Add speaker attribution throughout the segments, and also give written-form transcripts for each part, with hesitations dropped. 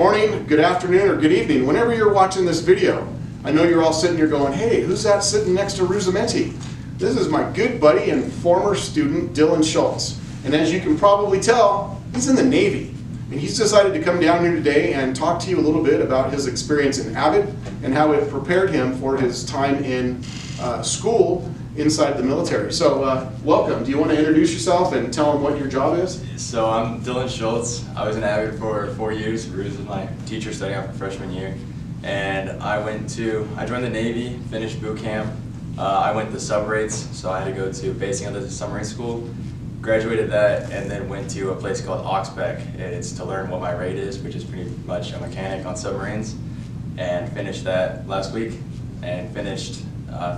Speaker 1: morning, good afternoon, or good evening, whenever you're watching this video. I know you're all sitting here going, hey, who's that sitting next to Rusamenti? This is my good buddy and former student, Dylan Schultz. And as you can probably tell, he's in the Navy. And he's decided to come down here today and talk to you a little bit about his experience in AVID and how it prepared him for his time in school inside the military. So welcome. Do you want to introduce yourself and tell them what your job is?
Speaker 2: So I'm Dylan Schultz. I was in AVID for 4 years. Ruse was my teacher studying out for freshman year. And I joined the Navy, finished boot camp. I went to sub rates, so I had to go to basing under the submarine school. Graduated that and then went to a place called AVID. It's to learn what my rate is, which is pretty much a mechanic on submarines. And finished that last week and finished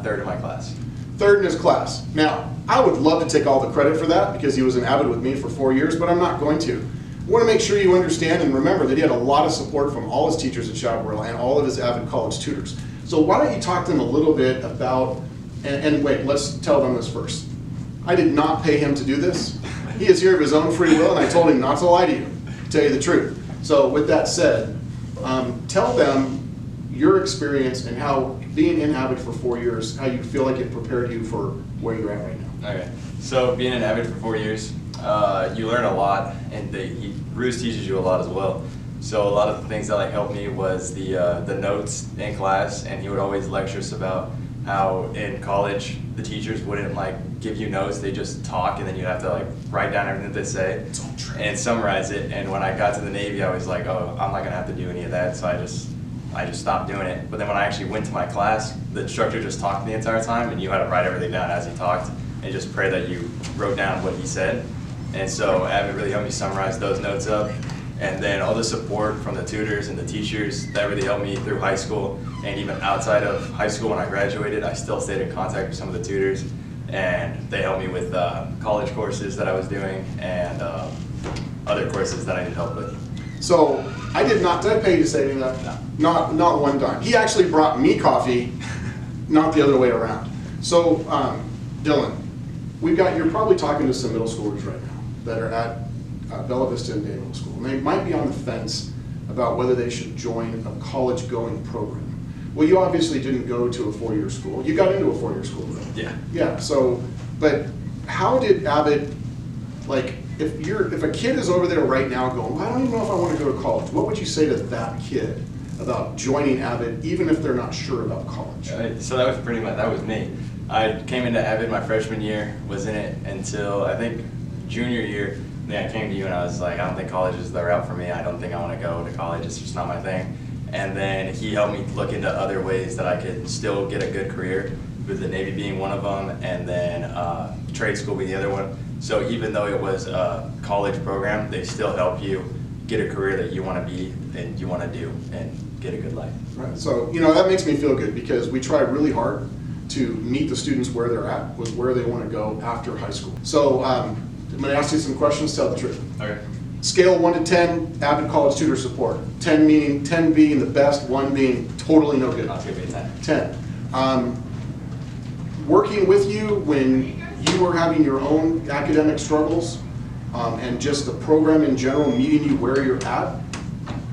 Speaker 2: third in my class.
Speaker 1: Third in his class. Now, I would love to take all the credit for that because he was in AVID with me for 4 years, but I'm not going to. I want to make sure you understand and remember that he had a lot of support from all his teachers at Chaparral and all of his AVID college tutors. So why don't you talk to them a little bit about, and wait, let's tell them this first. I did not pay him to do this. He is here of his own free will, and I told him not to lie to you, to tell you the truth. So with that said, tell them your experience and how being in AVID for 4 years, how you feel like it prepared you for where you're at right now.
Speaker 2: Okay, so being in AVID for 4 years, you learn a lot, and Ruse teaches you a lot as well. So a lot of the things that helped me was the notes in class, and he would always lecture us about how in college the teachers wouldn't give you notes, they just talk, and then you have to write down everything that they say and summarize it. And when I got to the Navy, I was like, oh, I'm not gonna have to do any of that, so I just stopped doing it. But then when I actually went to my class, the instructor just talked the entire time, and you had to write everything down as he talked and just pray that you wrote down what he said. And so AVID really helped me summarize those notes up. And then all the support from the tutors and the teachers, that really helped me through high school. And even outside of high school when I graduated, I still stayed in contact with some of the tutors. And they helped me with college courses that I was doing and other courses that I needed help with.
Speaker 1: So I did I pay you to say any of that? No. Not one dime. He actually brought me coffee, not the other way around. So Dylan, you're probably talking to some middle schoolers right now that are at Bella Vista and Day Middle School. And they might be on the fence about whether they should join a college-going program. Well, you obviously didn't go to a 4-year school. You got into a 4-year school, though.
Speaker 2: Yeah.
Speaker 1: Yeah, so, but how did AVID, if a kid is over there right now going, well, I don't even know if I want to go to college, what would you say to that kid about joining AVID, even if they're not sure about college?
Speaker 2: So that was me. I came into AVID my freshman year, was in it until I think junior year. Then I came to you and I was like, I don't think college is the route for me. I don't think I want to go to college. It's just not my thing. And then he helped me look into other ways that I could still get a good career, with the Navy being one of them, and then trade school being the other one. So even though it was a college program, they still help you get a career that you want to be and you want to do and get a good life.
Speaker 1: Right. So, that makes me feel good because we try really hard to meet the students where they're at with where they want to go after high school. So I'm going to ask you some questions, tell the truth.
Speaker 2: Okay.
Speaker 1: Scale 1 to 10, AVID college tutor support. 10 meaning 10 being the best, 1 being totally no good.
Speaker 2: I'll give you a 10.
Speaker 1: 10. Working with you when you were having your own academic struggles and just the program in general meeting you where you're at,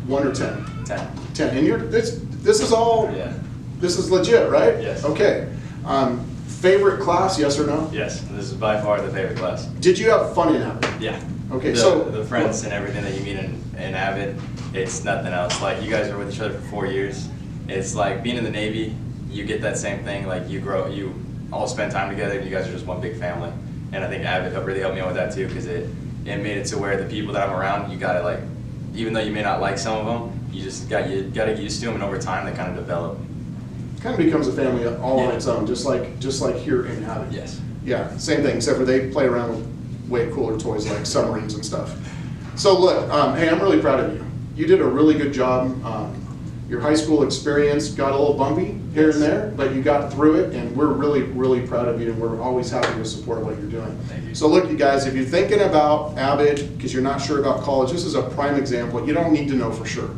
Speaker 1: 1 or 10?
Speaker 2: 10.
Speaker 1: 10. And this is all,
Speaker 2: yeah.
Speaker 1: This is legit, right?
Speaker 2: Yes.
Speaker 1: Okay. Favorite class, yes or no?
Speaker 2: Yes, this is by far the favorite class.
Speaker 1: Did you have fun in AVID?
Speaker 2: Yeah.
Speaker 1: Okay,
Speaker 2: the friends and everything that you meet in AVID, it's nothing else. You guys are with each other for 4 years. It's like being in the Navy, you get that same thing. You all spend time together and you guys are just one big family. And I think AVID really helped me out with that too, because it made it to where the people that I'm around, you gotta even though you may not like some of them, you gotta get used to them, and over time they kind of develop.
Speaker 1: Kind of becomes a family all on its own, just like here in AVID.
Speaker 2: Yes.
Speaker 1: Yeah, same thing, except for they play around with way cooler toys like submarines and stuff. So look, hey, I'm really proud of you. You did a really good job. Your high school experience got a little bumpy here and there, but you got through it, and we're really, really proud of you, and we're always happy to support what you're doing.
Speaker 2: Thank you.
Speaker 1: So look, you guys, if you're thinking about AVID because you're not sure about college, this is a prime example. You don't need to know for sure.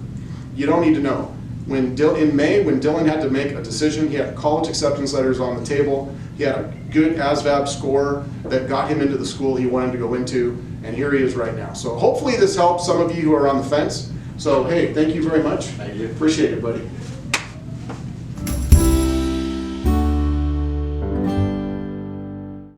Speaker 1: You don't need to know. In May, when Dylan had to make a decision, he had college acceptance letters on the table. He had a good ASVAB score that got him into the school he wanted to go into, and here he is right now. So hopefully this helps some of you who are on the fence. So, hey, thank you very much.
Speaker 2: Thank you.
Speaker 1: Appreciate it, buddy.